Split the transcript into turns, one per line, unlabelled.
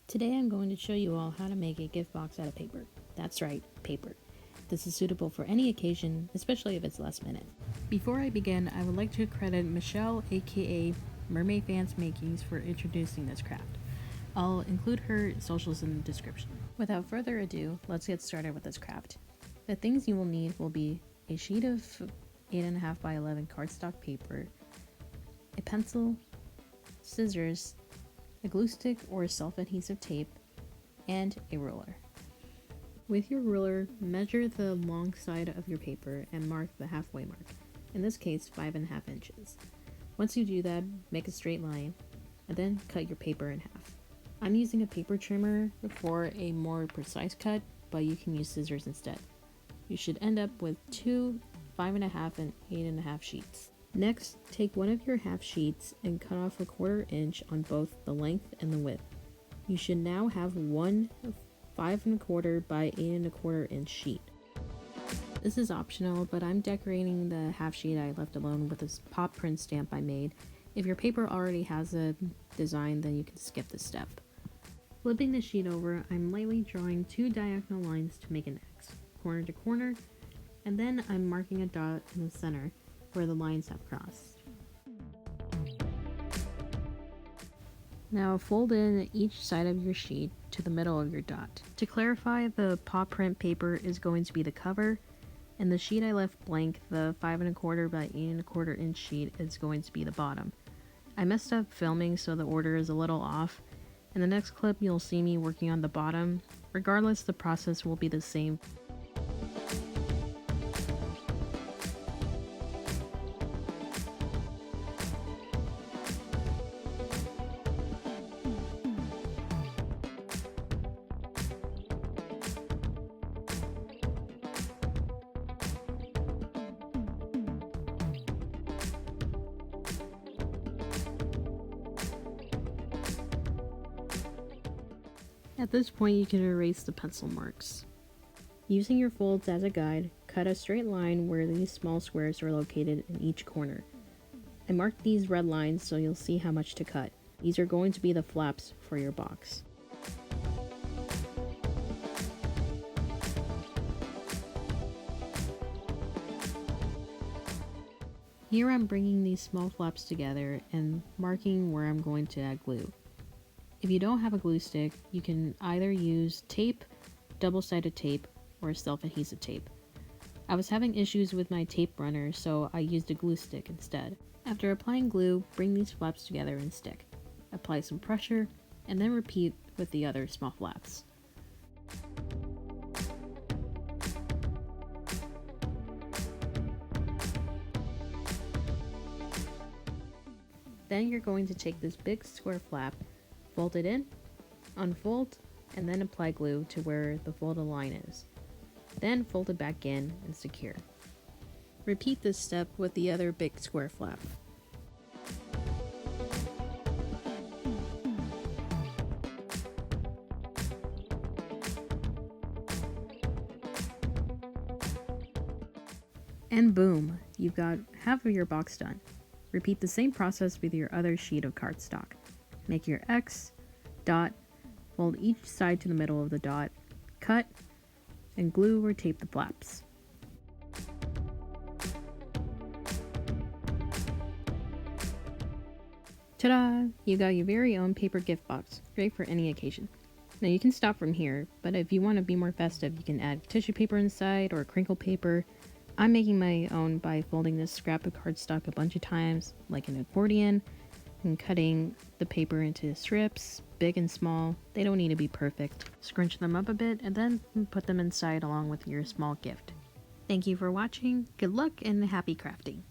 Today I'm going to show you all how to make a gift box out of paper. That's right, paper. This is suitable for any occasion, especially if it's last minute. Before I begin, I would like to credit Michelle, aka Mermaid Fans Makings, for introducing this craft. I'll include her socials in the description. Without further ado, let's get started with this craft. The things you will need will be a sheet of 8.5 by 11 cardstock paper, a pencil, scissors, a glue stick or self-adhesive tape, and a ruler. With your ruler, measure the long side of your paper and mark the halfway mark, in this case 5.5 inches. Once you do that, make a straight line, and then cut your paper in half. I'm using a paper trimmer for a more precise cut, but you can use scissors instead. You should end up with two 5.5 and 8.5 sheets. Next, take one of your half sheets and cut off 1/4 inch on both the length and the width. You should now have one 5.25 by 8.25 inch sheet. This is optional, but I'm decorating the half sheet I left alone with this pop print stamp I made. If your paper already has a design, then you can skip this step. Flipping the sheet over, I'm lightly drawing 2 diagonal lines to make an X, corner to corner, and then I'm marking a dot in the center where the lines have crossed. Now fold in each side of your sheet to the middle of your dot. To clarify, the paw print paper is going to be the cover, and the sheet I left blank, the 5.25 by 8.25 inch sheet, is going to be the bottom. I messed up filming, so the order is a little off. In the next clip, you'll see me working on the bottom. Regardless, the process will be the same. At this point, you can erase the pencil marks. Using your folds as a guide, cut a straight line where these small squares are located in each corner. I marked these red lines so you'll see how much to cut. These are going to be the flaps for your box. Here I'm bringing these small flaps together and marking where I'm going to add glue. If you don't have a glue stick, you can either use tape, double-sided tape, or self-adhesive tape. I was having issues with my tape runner, so I used a glue stick instead. After applying glue, bring these flaps together and stick. Apply some pressure, and then repeat with the other small flaps. Then you're going to take this big square flap, fold it in, unfold, and then apply glue to where the folded line is. Then fold it back in and secure. Repeat this step with the other big square flap. And boom, you've got half of your box done. Repeat the same process with your other sheet of cardstock. Make your X, dot, fold each side to the middle of the dot, cut, and glue or tape the flaps. Ta-da! You got your very own paper gift box, great for any occasion. Now you can stop from here, but if you want to be more festive, you can add tissue paper inside or crinkle paper. I'm making my own by folding this scrap of cardstock a bunch of times, like an accordion, and cutting the paper into strips, big and small. They don't need to be perfect. Scrunch them up a bit and then put them inside along with your small gift. Thank you for watching, good luck, and happy crafting!